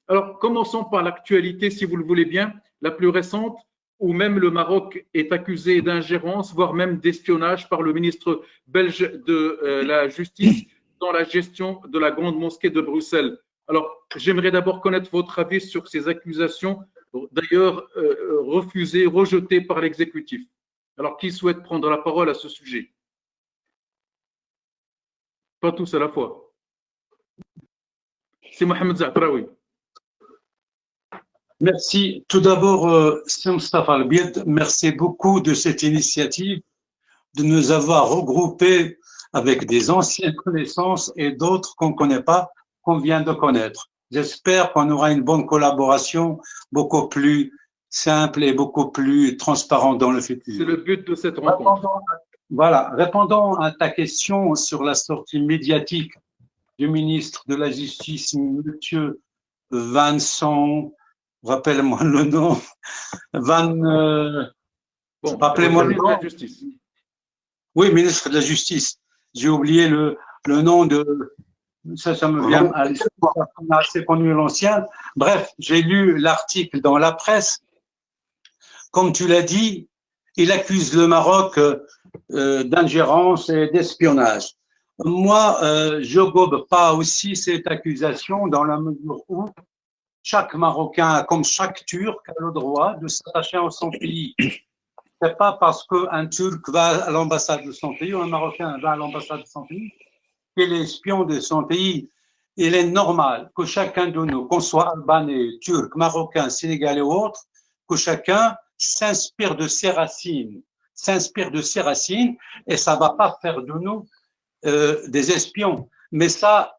Alors, commençons par l'actualité, si vous le voulez bien, la plus récente, où même le Maroc est accusé d'ingérence, voire même d'espionnage par le ministre belge de la Justice dans la gestion de la grande mosquée de Bruxelles. Alors, j'aimerais d'abord connaître votre avis sur ces accusations, d'ailleurs refusées, rejetées par l'exécutif. Alors, qui souhaite prendre la parole à ce sujet? Pas tous à la fois. C'est Mohamed Za'atraoui. Merci. Tout d'abord, c'est Mustafa Al-Bied. Merci beaucoup de cette initiative, de nous avoir regroupés avec des anciennes connaissances et d'autres qu'on ne connaît pas, qu'on vient de connaître. J'espère qu'on aura une bonne collaboration, beaucoup plus simple et beaucoup plus transparente dans le futur. C'est le but de cette rencontre. Répondons à ta question sur la sortie médiatique du ministre de la Justice, Monsieur Vincent, rappelle-moi le nom, rappelez-moi le nom. Justice. Oui, ministre de la Justice. J'ai oublié le nom de... Ça me vient à l'esprit, on a assez connu l'ancien. Bref, j'ai lu l'article dans la presse. Comme tu l'as dit, il accuse le Maroc d'ingérence et d'espionnage. Moi, je gobe pas aussi cette accusation dans la mesure où chaque Marocain, comme chaque Turc, a le droit de s'attacher à son pays. C'est pas parce qu'un Turc va à l'ambassade de son pays ou un Marocain va à l'ambassade de son pays qu'il est espion de son pays. Il est normal que chacun de nous, qu'on soit albanais, turc, marocain, sénégalais ou autre, que chacun s'inspire de ses racines, et ça va pas faire de nous des espions. Mais ça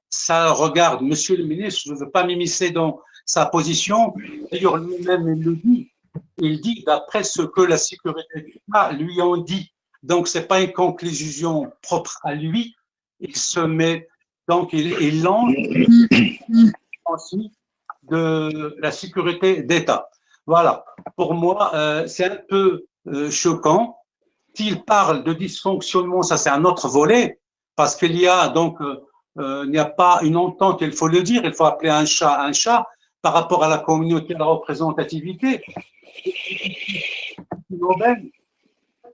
regarde, monsieur le ministre, je ne veux pas m'immiscer dans sa position. D'ailleurs, lui-même, il le dit. Il dit d'après ce que la sécurité d'État lui ont dit. Donc, c'est pas une conclusion propre à lui. Il se met, donc, il lance ensuite de la sécurité d'État. Voilà. Pour moi, c'est un peu choquant. S'il parle de dysfonctionnement, ça c'est un autre volet, parce qu'il y a donc, il n'y a pas une entente, il faut le dire, il faut appeler un chat par rapport à la communauté, à la représentativité.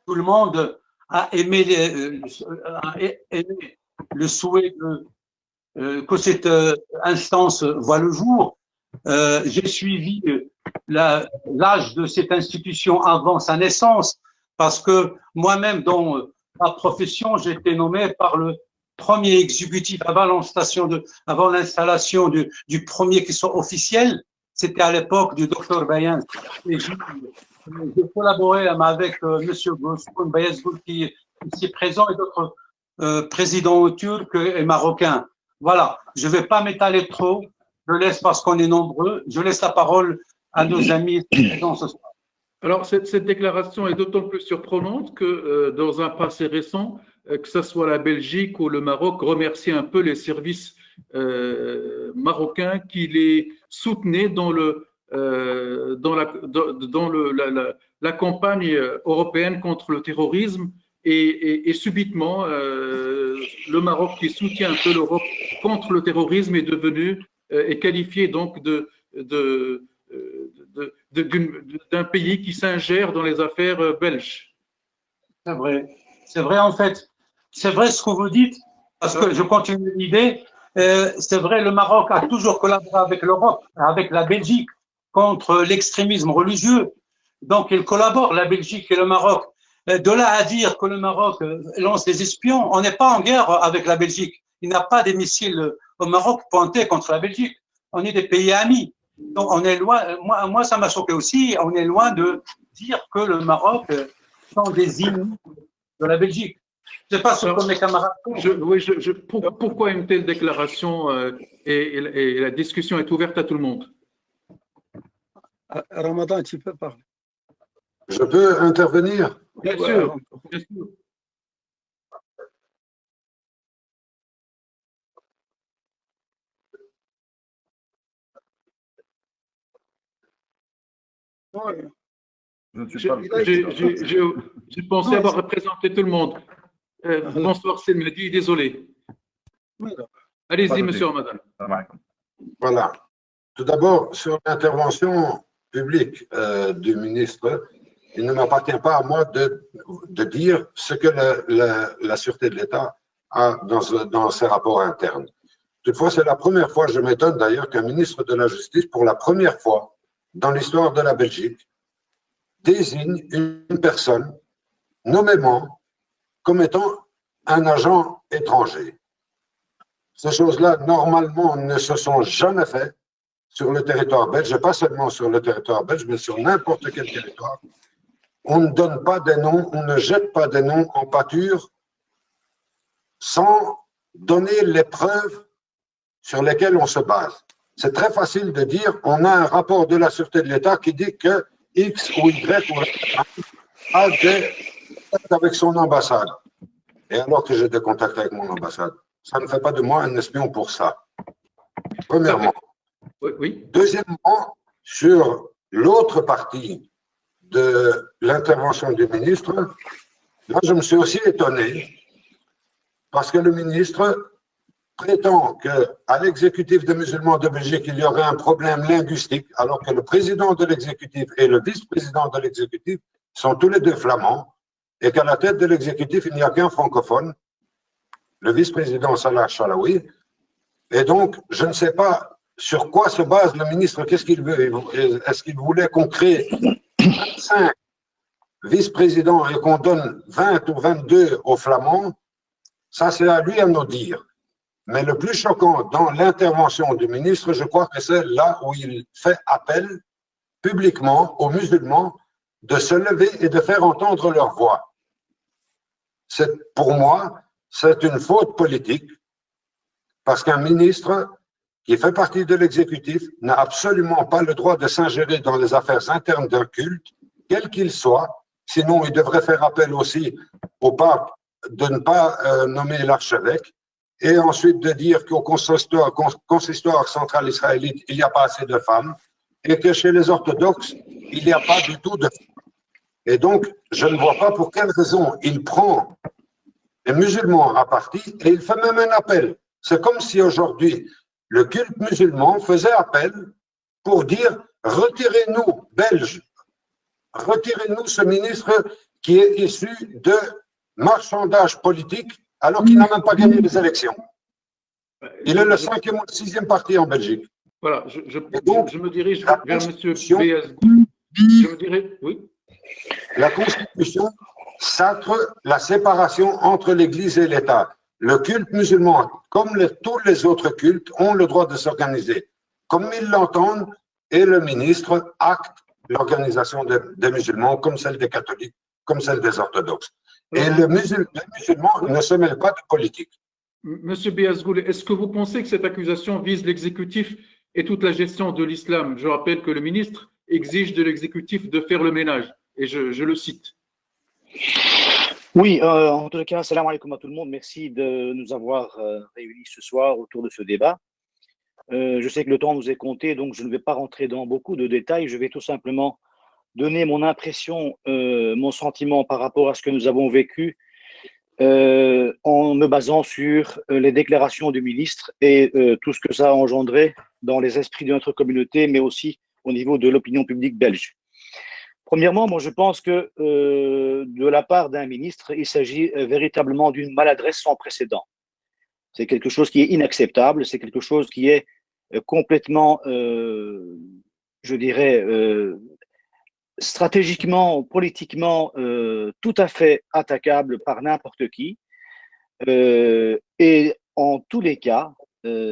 Tout le monde a aimé le souhait que cette instance voit le jour. J'ai suivi l'âge de cette institution avant sa naissance, parce que moi-même, dans ma profession, j'ai été nommé par le premier exécutif avant l'installation du premier qui soit officiel. C'était à l'époque du docteur Bayan. J'ai collaboré avec monsieur Gospoun Bayezgoul qui est ici présent et d'autres présidents turcs et marocains. Voilà, je ne vais pas m'étaler trop. Je laisse, parce qu'on est nombreux, je laisse la parole à nos amis présents ce soir. Alors, cette déclaration est d'autant plus surprenante que dans un passé récent, que ce soit la Belgique ou le Maroc, remercie un peu les services marocains qui les soutenaient dans la campagne européenne contre le terrorisme et subitement, le Maroc qui soutient un peu l'Europe contre le terrorisme est qualifié donc d'un pays qui s'ingère dans les affaires belges. C'est vrai en fait. C'est vrai ce que vous dites, parce que je continue l'idée. C'est vrai, le Maroc a toujours collaboré avec l'Europe, avec la Belgique, contre l'extrémisme religieux. Donc, ils collaborent, la Belgique et le Maroc. De là à dire que le Maroc lance des espions, on n'est pas en guerre avec la Belgique. Il n'y a pas des missiles au Maroc pointés contre la Belgique. On est des pays amis. Donc, on est loin. Moi, ça m'a choqué aussi. On est loin de dire que le Maroc sont des ennemis de la Belgique. Je ne sais pas ce que mes camarades. Pourquoi une telle déclaration et la discussion est ouverte à tout le monde? Ramadan, tu peux parler. Je peux intervenir? Bien sûr. Bien sûr. J'ai pensé avoir représenté tout le monde. Bonsoir, c'est Mehdi, désolé. Allez-y, monsieur Ramadan. Voilà. Tout d'abord, sur l'intervention publique du ministre, il ne m'appartient pas à moi de dire ce que la Sûreté de l'État a dans ses rapports internes. Toutefois, c'est la première fois, je m'étonne d'ailleurs, qu'un ministre de la Justice, pour la première fois dans l'histoire de la Belgique, désigne une personne nommément comme étant un agent étranger. Ces choses-là, normalement, ne se sont jamais faites sur le territoire belge, et pas seulement sur le territoire belge, mais sur n'importe quel territoire. On ne donne pas des noms, on ne jette pas des noms en pâture sans donner les preuves sur lesquelles on se base. C'est très facile de dire, on a un rapport de la Sûreté de l'État qui dit que X ou Y a des contacts avec son ambassade. Et alors que j'ai des contacts avec mon ambassade, ça ne fait pas de moi un espion pour ça. Premièrement. Oui. Deuxièmement, sur l'autre partie de l'intervention du ministre, là, je me suis aussi étonné parce que le ministre prétend qu'à l'exécutif des musulmans de Belgique, il y aurait un problème linguistique, alors que le président de l'exécutif et le vice-président de l'exécutif sont tous les deux flamands, et qu'à la tête de l'exécutif, il n'y a qu'un francophone, le vice-président Salah Chalaoui. Et donc, je ne sais pas sur quoi se base le ministre, qu'est-ce qu'il veut? Est-ce qu'il voulait qu'on crée 25 vice-présidents et qu'on donne 20 ou 22 aux flamands? Ça, c'est à lui à nous dire. Mais le plus choquant dans l'intervention du ministre, je crois que c'est là où il fait appel publiquement aux musulmans de se lever et de faire entendre leur voix. Pour moi, c'est une faute politique parce qu'un ministre qui fait partie de l'exécutif n'a absolument pas le droit de s'ingérer dans les affaires internes d'un culte, quel qu'il soit. Sinon, il devrait faire appel aussi au pape de ne pas nommer l'archevêque. Et ensuite de dire qu'au consistoire central israélite, il n'y a pas assez de femmes, et que chez les orthodoxes, il n'y a pas du tout de femmes. Et donc, je ne vois pas pour quelle raison il prend les musulmans à partie, et il fait même un appel. C'est comme si aujourd'hui, le culte musulman faisait appel pour dire « Retirez-nous, Belges, retirez-nous ce ministre qui est issu de marchandage politique alors qu'il n'a même pas gagné les élections. » Il est le 5e ou le 6e parti en Belgique. Voilà, je me dirige vers M. BSG. Je me dirais, oui. La Constitution sacre la séparation entre l'Église et l'État. Le culte musulman, comme tous les autres cultes, ont le droit de s'organiser comme ils l'entendent, et le ministre acte l'organisation des musulmans comme celle des catholiques, comme celle des orthodoxes. Et les musulmans ne se mêlent pas de politique. Monsieur Béazgoul, est-ce que vous pensez que cette accusation vise l'exécutif et toute la gestion de l'islam? Je rappelle que le ministre exige de l'exécutif de faire le ménage, et je le cite. Oui, en tout cas, salam alaikum à tout le monde. Merci de nous avoir réunis ce soir autour de ce débat. Je sais que le temps nous est compté, donc je ne vais pas rentrer dans beaucoup de détails. Je vais tout simplement donner mon impression, mon sentiment par rapport à ce que nous avons vécu en me basant sur les déclarations du ministre et tout ce que ça a engendré dans les esprits de notre communauté, mais aussi au niveau de l'opinion publique belge. Premièrement, moi je pense que de la part d'un ministre, il s'agit véritablement d'une maladresse sans précédent. C'est quelque chose qui est inacceptable, c'est quelque chose qui est complètement, je dirais, stratégiquement, politiquement, tout à fait attaquable par n'importe qui. Et en tous les cas,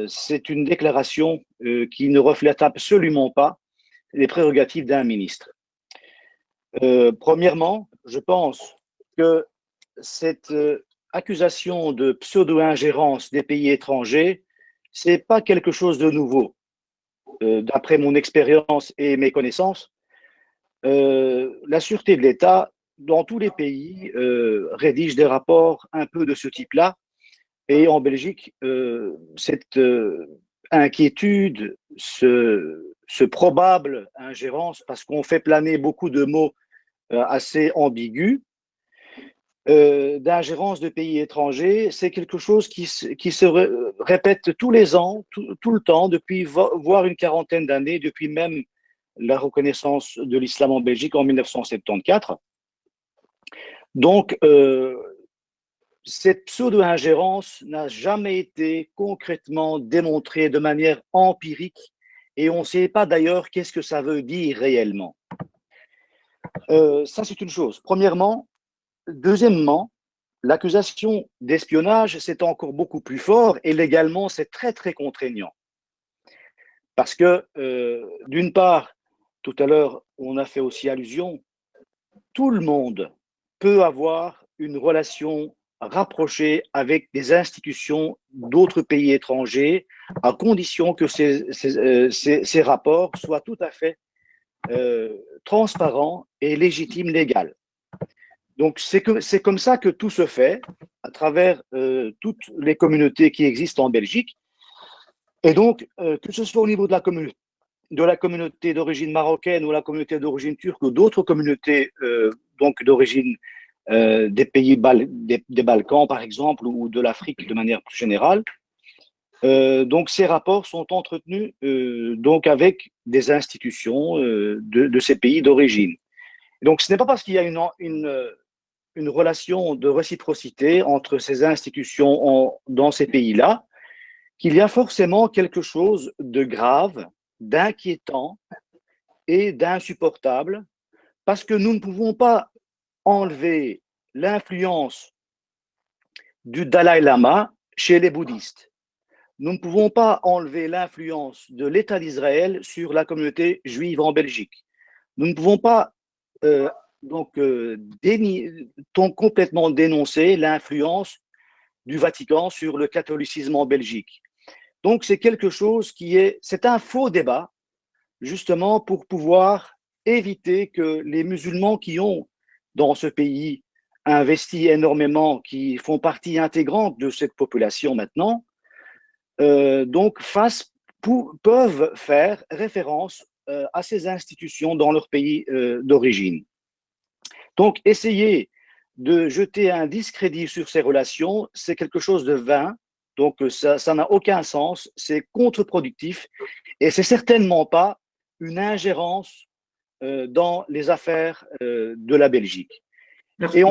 c'est une déclaration qui ne reflète absolument pas les prérogatives d'un ministre. Premièrement, je pense que cette accusation de pseudo-ingérence des pays étrangers, c'est pas quelque chose de nouveau. D'après mon expérience et mes connaissances, la sûreté de l'État, dans tous les pays, rédige des rapports un peu de ce type-là. Et en Belgique, cette inquiétude, ce probable ingérence, parce qu'on fait planer beaucoup de mots assez ambigus, d'ingérence de pays étrangers, c'est quelque chose qui se répète tous les ans, tout le temps, depuis voire une quarantaine d'années, depuis même la reconnaissance de l'islam en Belgique en 1974. Donc, cette pseudo-ingérence n'a jamais été concrètement démontrée de manière empirique et on ne sait pas d'ailleurs qu'est-ce que ça veut dire réellement. Ça, c'est une chose. Premièrement. Deuxièmement, l'accusation d'espionnage, c'est encore beaucoup plus fort et légalement, c'est très, très contraignant. Parce que, d'une part, tout à l'heure, on a fait aussi allusion, tout le monde peut avoir une relation rapprochée avec des institutions d'autres pays étrangers, à condition que ces rapports soient tout à fait transparents et légitimes, légaux. Donc, c'est comme ça que tout se fait à travers toutes les communautés qui existent en Belgique. Et donc, que ce soit au niveau de la communauté d'origine marocaine ou la communauté d'origine turque ou d'autres communautés donc d'origine des pays des Balkans, par exemple, ou de l'Afrique de manière plus générale, donc ces rapports sont entretenus donc avec des institutions de ces pays d'origine. Donc, ce n'est pas parce qu'il y a une relation de réciprocité entre ces institutions dans ces pays-là, qu'il y a forcément quelque chose de grave, d'inquiétant et d'insupportable, parce que nous ne pouvons pas enlever l'influence du Dalai Lama chez les bouddhistes. Nous ne pouvons pas enlever l'influence de l'État d'Israël sur la communauté juive en Belgique. Nous ne pouvons pas complètement dénoncer l'influence du Vatican sur le catholicisme en Belgique. Donc, c'est quelque chose c'est un faux débat, justement pour pouvoir éviter que les musulmans qui ont, dans ce pays, investi énormément, qui font partie intégrante de cette population maintenant, donc peuvent faire référence à ces institutions dans leur pays d'origine. Donc, essayer de jeter un discrédit sur ces relations, c'est quelque chose de vain. Donc, ça n'a aucun sens, c'est contre-productif et c'est certainement pas une ingérence dans les affaires de la Belgique. Merci, et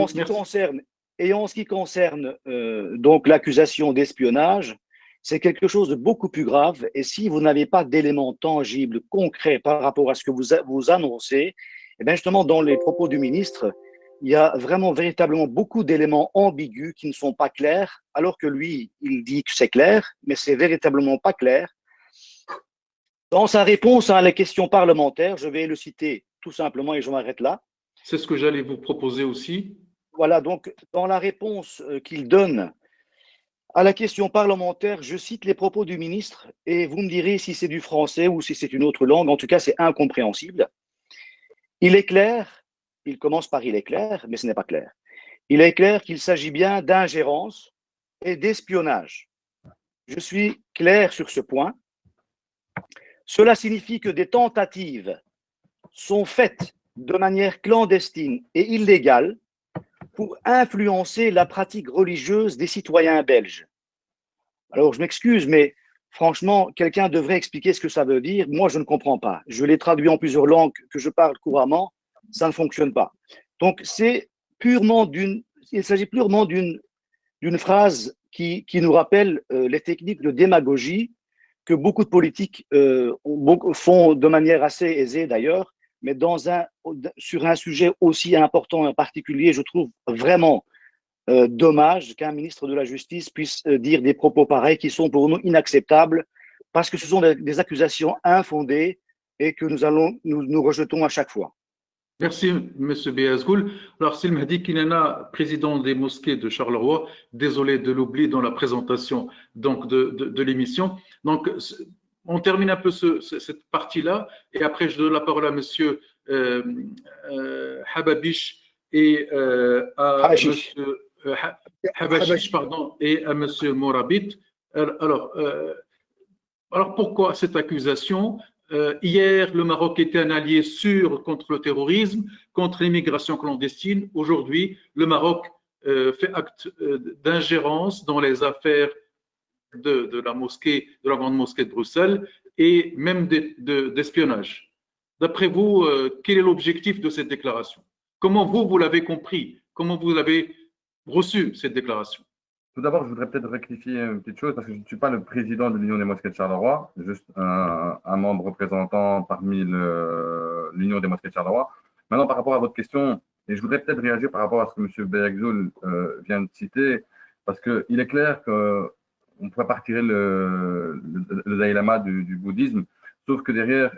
en ce qui concerne donc l'accusation d'espionnage, c'est quelque chose de beaucoup plus grave. Et si vous n'avez pas d'éléments tangibles, concrets par rapport à ce que vous annoncez, et bien justement, dans les propos du ministre, il y a vraiment véritablement beaucoup d'éléments ambigus qui ne sont pas clairs, alors que lui, il dit que c'est clair, mais c'est véritablement pas clair. Dans sa réponse à la question parlementaire, je vais le citer tout simplement et je m'arrête là. C'est ce que j'allais vous proposer aussi. Voilà, donc dans la réponse qu'il donne à la question parlementaire, je cite les propos du ministre et vous me direz si c'est du français ou si c'est une autre langue. En tout cas, c'est incompréhensible. Il est clair, il commence par il est clair, mais ce n'est pas clair. Il est clair qu'il s'agit bien d'ingérence et d'espionnage. Je suis clair sur ce point. Cela signifie que des tentatives sont faites de manière clandestine et illégale pour influencer la pratique religieuse des citoyens belges. Alors, je m'excuse, mais franchement, quelqu'un devrait expliquer ce que ça veut dire. Moi, je ne comprends pas. Je l'ai traduit en plusieurs langues que je parle couramment, ça ne fonctionne pas. Donc, il s'agit purement d'une phrase qui nous rappelle les techniques de démagogie que beaucoup de politiques font de manière assez aisée d'ailleurs, mais sur un sujet aussi important et particulier, je trouve vraiment dommage qu'un ministre de la Justice puisse dire des propos pareils qui sont pour nous inacceptables parce que ce sont des accusations infondées et que nous rejetons à chaque fois. Merci, M. Béazgoul. Alors, s'il m'a dit qu'il y en a, président des mosquées de Charleroi, désolé de l'oubli dans la présentation donc, de l'émission. Donc, on termine un peu cette partie-là et après, je donne la parole à M. Hababish et à M. Habashish, pardon, et à M. Morabit. Alors, pourquoi cette accusation? Hier, le Maroc était un allié sûr contre le terrorisme, contre l'immigration clandestine. Aujourd'hui, le Maroc fait acte d'ingérence dans les affaires de la mosquée, de la grande mosquée de Bruxelles et même d'espionnage. D'après vous, quel est l'objectif de cette déclaration? Comment vous l'avez compris? Comment vous avez reçu cette déclaration? Tout d'abord, je voudrais peut-être rectifier une petite chose parce que je ne suis pas le président de l'Union des mosquées de Charleroi, juste un membre représentant parmi l'Union des mosquées de Charleroi. Maintenant, par rapport à votre question, et je voudrais peut-être réagir par rapport à ce que M. Beyakzoul vient de citer, parce qu'il est clair qu'on pourrait pas retirer le Dalai Lama du bouddhisme, sauf que derrière,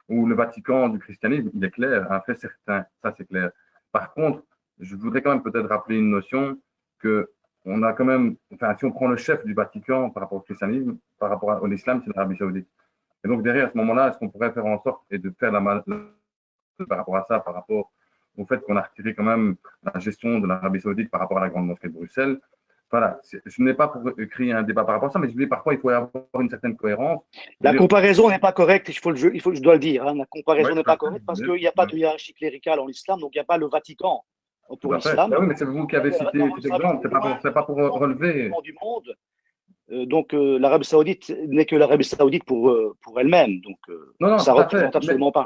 ou le Vatican du christianisme, il est clair, un fait certain, ça c'est clair. Par contre, je voudrais quand même peut-être rappeler une notion qu'on a quand même, enfin, si on prend le chef du Vatican par rapport au christianisme, par rapport à l'islam, c'est l'Arabie Saoudite. Et donc, derrière, à ce moment-là, est-ce qu'on pourrait faire en sorte et de faire par rapport à ça, par rapport au fait qu'on a retiré quand même la gestion de l'Arabie Saoudite par rapport à la Grande Mosquée de Bruxelles? Voilà, je n'ai pas pour créer un débat par rapport à ça, mais je dis parfois il faut avoir une certaine cohérence. La comparaison n'est pas correcte, je dois le dire. Hein, la comparaison n'est pas correcte parce qu'il n'y a pas de hiérarchie cléricale en islam, donc il n'y a pas le Vatican pour l'islam. Ben oui, mais c'est vous qui avez cité cet exemple, ce n'est pas pour relever. Du monde. Donc l'Arabie Saoudite n'est que l'Arabie Saoudite pour elle-même. Donc non, ça ne représente absolument pas.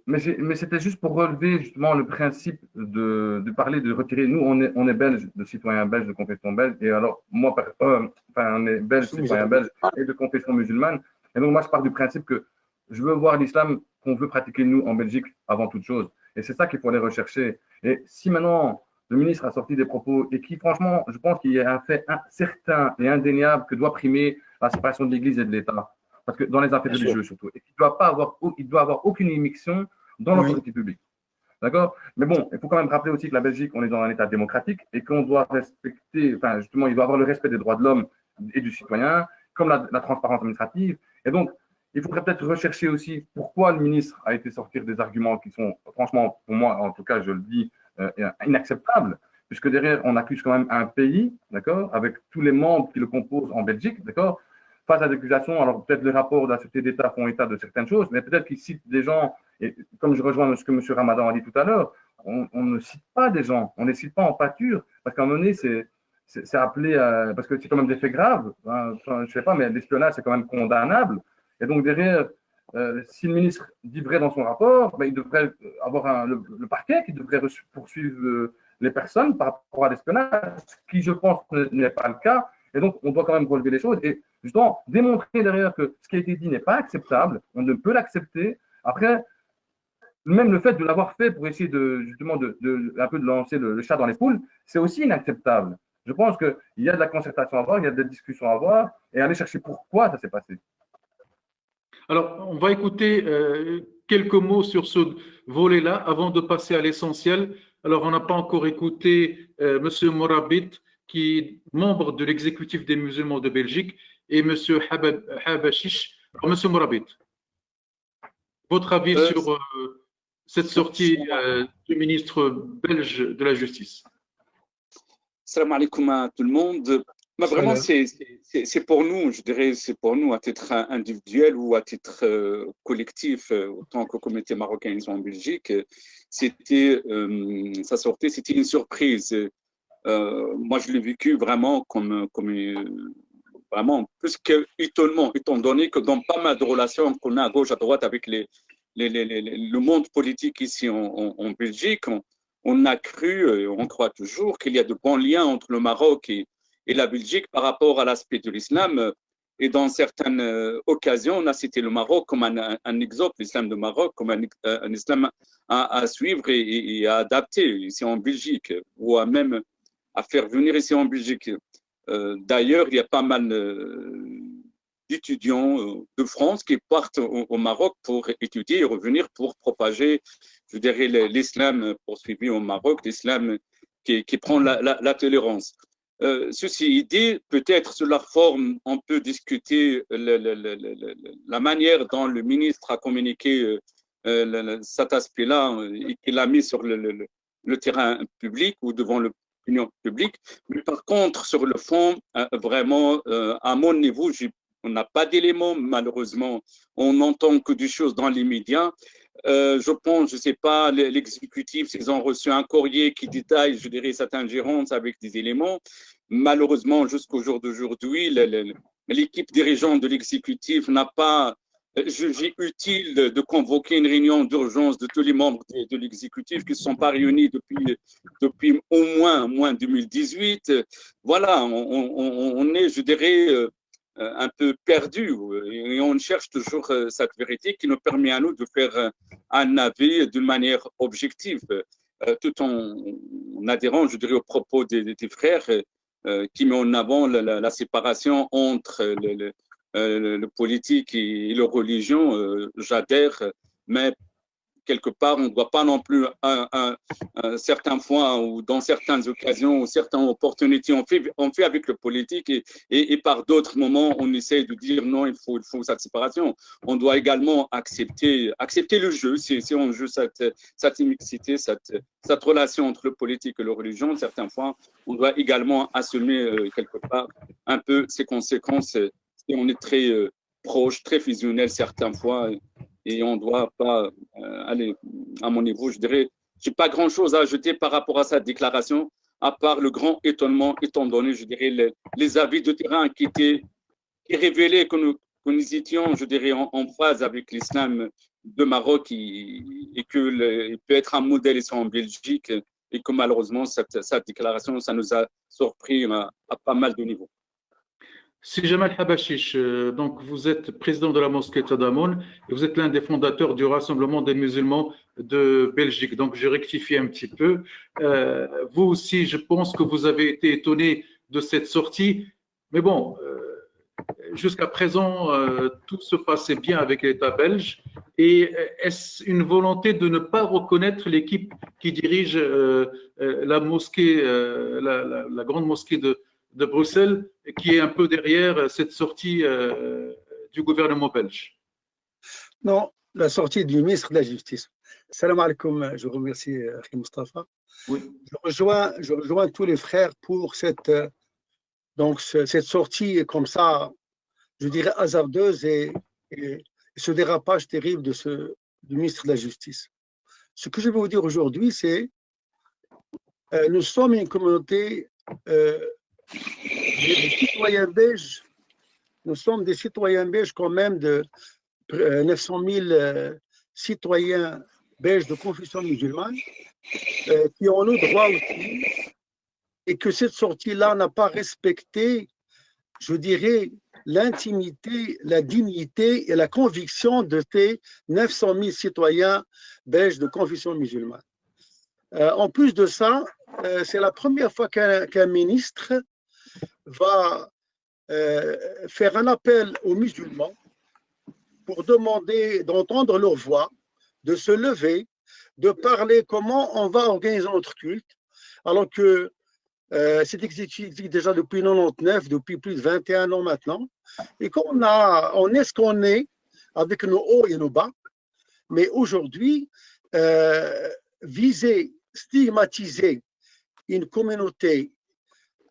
Mais c'était juste pour relever justement le principe de parler, de retirer. Nous, on est belges, de citoyens belges, de confession belge. Et alors, moi, on est belges, citoyens belges et de confession musulmane. Et donc, moi, je pars du principe que je veux voir l'islam qu'on veut pratiquer, nous, en Belgique, avant toute chose. Et c'est ça qu'il faut aller rechercher. Et si maintenant, le ministre a sorti des propos et qui, franchement, je pense qu'il y a un fait certain et indéniable que doit primer la séparation de l'Église et de l'État. Parce que dans les affaires religieuses, surtout. Et qu'il ne doit avoir aucune immixtion dans l'autorité publique. D'accord? Mais bon, il faut quand même rappeler aussi que la Belgique, on est dans un État démocratique et qu'on doit respecter, enfin, justement, il doit avoir le respect des droits de l'homme et du citoyen, comme la transparence administrative. Et donc, il faudrait peut-être rechercher aussi pourquoi le ministre a été sortir des arguments qui sont, franchement, pour moi, en tout cas, je le dis, inacceptables, puisque derrière, on accuse quand même un pays, d'accord, avec tous les membres qui le composent en Belgique, d'accord, face à des accusations. Alors, peut-être les rapports de la Société d'État font état de certaines choses, mais peut-être qu'ils citent des gens, et comme je rejoins ce que M. Ramadan a dit tout à l'heure, on ne cite pas des gens, on ne les cite pas en pâture, parce qu'à un moment donné, c'est appelé, parce que c'est quand même des faits graves, hein, je ne sais pas, mais l'espionnage, c'est quand même condamnable. Et donc, derrière, si le ministre dit vrai dans son rapport, ben, il devrait avoir le parquet qui devrait poursuivre les personnes par rapport à l'espionnage, ce qui, je pense, n'est pas le cas. Et donc, on doit quand même relever les choses et justement démontrer derrière que ce qui a été dit n'est pas acceptable, on ne peut l'accepter. Après, même le fait de l'avoir fait pour essayer justement un peu de lancer le chat dans les poules, c'est aussi inacceptable. Je pense qu'il y a de la concertation à avoir, il y a des discussions à avoir et aller chercher pourquoi ça s'est passé. Alors, on va écouter quelques mots sur ce volet-là avant de passer à l'essentiel. Alors, on n'a pas encore écouté M. Morabit, qui est membre de l'exécutif des musulmans de Belgique, et M. Habashish. Alors, M. Morabit, votre avis sur cette sortie du ministre belge de la Justice? Salam alaikum à tout le monde. Mais vraiment, c'est pour nous, je dirais, c'est pour nous à titre individuel ou à titre collectif, autant que communauté marocaine en Belgique, c'était, ça sortait, c'était une surprise. Moi, je l'ai vécu vraiment comme vraiment plus qu'étonnement, étant donné que dans pas mal de relations qu'on a à gauche, à droite avec le monde politique ici en Belgique, on a cru, on croit toujours qu'il y a de bons liens entre le Maroc et la Belgique par rapport à l'aspect de l'islam. Et dans certaines occasions, on a cité le Maroc comme un exemple, l'islam du Maroc, comme un islam à suivre et à adapter ici en Belgique, ou même à faire venir ici en Belgique. D'ailleurs, il y a pas mal d'étudiants de France qui partent au Maroc pour étudier et revenir pour propager, je dirais, l'islam poursuivi au Maroc, l'islam qui prend la tolérance. Ceci dit, peut-être sur la forme, on peut discuter la manière dont le ministre a communiqué cet aspect-là et qu'il a mis sur le terrain public ou devant l'opinion publique. Mais par contre, sur le fond, vraiment, à mon niveau, on n'a pas d'éléments, malheureusement. On n'entend que des choses dans les médias. Je pense, je ne sais pas, l'exécutif, s'ils ont reçu un courrier qui détaille, je dirais, cette ingérence avec des éléments. Malheureusement, jusqu'au jour d'aujourd'hui, l'équipe dirigeante de l'exécutif n'a pas jugé utile de convoquer une réunion d'urgence de tous les membres de l'exécutif qui ne sont pas réunis depuis au moins 2018. Voilà, on est, je dirais, un peu perdu et on cherche toujours cette vérité qui nous permet à nous de faire un avis d'une manière objective, tout en adhérant, je dirais, aux propos des frères qui met en avant la séparation entre le politique et la religion. J'adhère, mais quelque part, on ne doit pas non plus, certaines fois ou dans certaines occasions ou certaines opportunités, on fait avec le politique et par d'autres moments, on essaie de dire non, il faut cette séparation. On doit également accepter le jeu, si on joue cette mixité, cette relation entre le politique et la religion, certaines fois, on doit également assumer quelque part un peu ses conséquences si on est très proche, très fusionnel certaines fois. Et on ne doit pas aller, à mon niveau, je dirais, je n'ai pas grand-chose à ajouter par rapport à cette déclaration, à part le grand étonnement, étant donné, je dirais, les avis de terrain qui révélaient que nous étions, je dirais, en phase avec l'islam de Maroc et qu'il peut être un modèle ici en Belgique et que malheureusement, cette déclaration, ça nous a surpris à pas mal de niveaux. Si Jamal Habashish, donc vous êtes président de la mosquée Tadamoun et vous êtes l'un des fondateurs du Rassemblement des musulmans de Belgique. Donc je rectifie un petit peu. Vous aussi, je pense que vous avez été étonné de cette sortie. Mais bon, jusqu'à présent, tout se passait bien avec l'État belge. Et est-ce une volonté de ne pas reconnaître l'équipe qui dirige la mosquée, la grande mosquée de Bruxelles, qui est un peu derrière cette sortie du gouvernement belge? Non, la sortie du ministre de la Justice. Salam alaikum, je vous remercie, Mustafa. Oui. Je rejoins tous les frères pour cette sortie comme ça, je dirais hasardeuse et ce dérapage terrible du ministre de la Justice. Ce que je vais vous dire aujourd'hui, c'est nous sommes une communauté des citoyens belges, nous sommes des citoyens belges quand même de 900 000 citoyens belges de confession musulmane qui ont le droit aussi et que cette sortie-là n'a pas respecté, je dirais, l'intimité, la dignité et la conviction de ces 900 000 citoyens belges de confession musulmane. En plus de ça, c'est la première fois qu'un ministre va faire un appel aux musulmans pour demander d'entendre leur voix, de se lever, de parler comment on va organiser notre culte, alors que c'est exécuté déjà depuis 99, depuis plus de 21 ans maintenant, et qu'on est ce qu'on est, avec nos hauts et nos bas, mais aujourd'hui, viser, stigmatiser une communauté,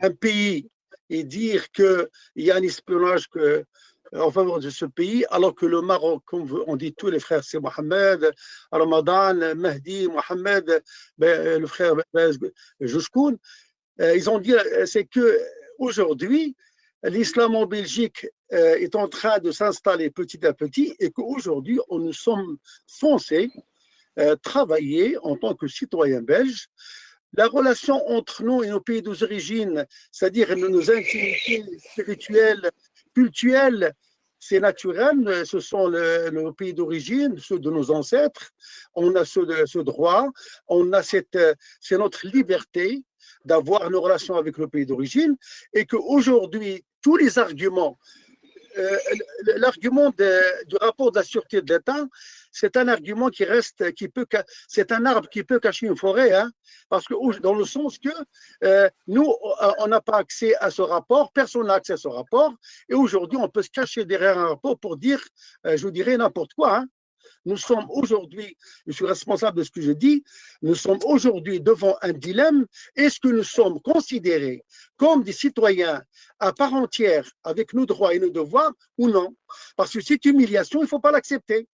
un pays, et dire qu'il y a un espionnage en faveur de ce pays, alors que le Maroc, comme on dit tous les frères, c'est Mohamed, Ramadan, Mahdi, Mohamed, le frère Jouskoun, ils ont dit c'est qu'aujourd'hui, l'islam en Belgique est en train de s'installer petit à petit et qu'aujourd'hui, nous sommes censés travailler en tant que citoyens belges. La relation entre nous et nos pays d'origine, c'est-à-dire nos intimités spirituelles, culturelles, c'est naturel, ce sont nos pays d'origine, ceux de nos ancêtres, on a ce droit, c'est notre liberté d'avoir nos relations avec le pays d'origine et qu'aujourd'hui, tous les arguments, l'argument du rapport de la sûreté de l'État, c'est un argument c'est un arbre qui peut cacher une forêt, hein, parce que dans le sens que nous, on n'a pas accès à ce rapport, personne n'a accès à ce rapport, et aujourd'hui, on peut se cacher derrière un rapport pour dire, je dirais, n'importe quoi. Hein. Nous sommes aujourd'hui, je suis responsable de ce que je dis, nous sommes aujourd'hui devant un dilemme. Est-ce que nous sommes considérés comme des citoyens à part entière avec nos droits et nos devoirs ou non? Parce que cette humiliation, il ne faut pas l'accepter.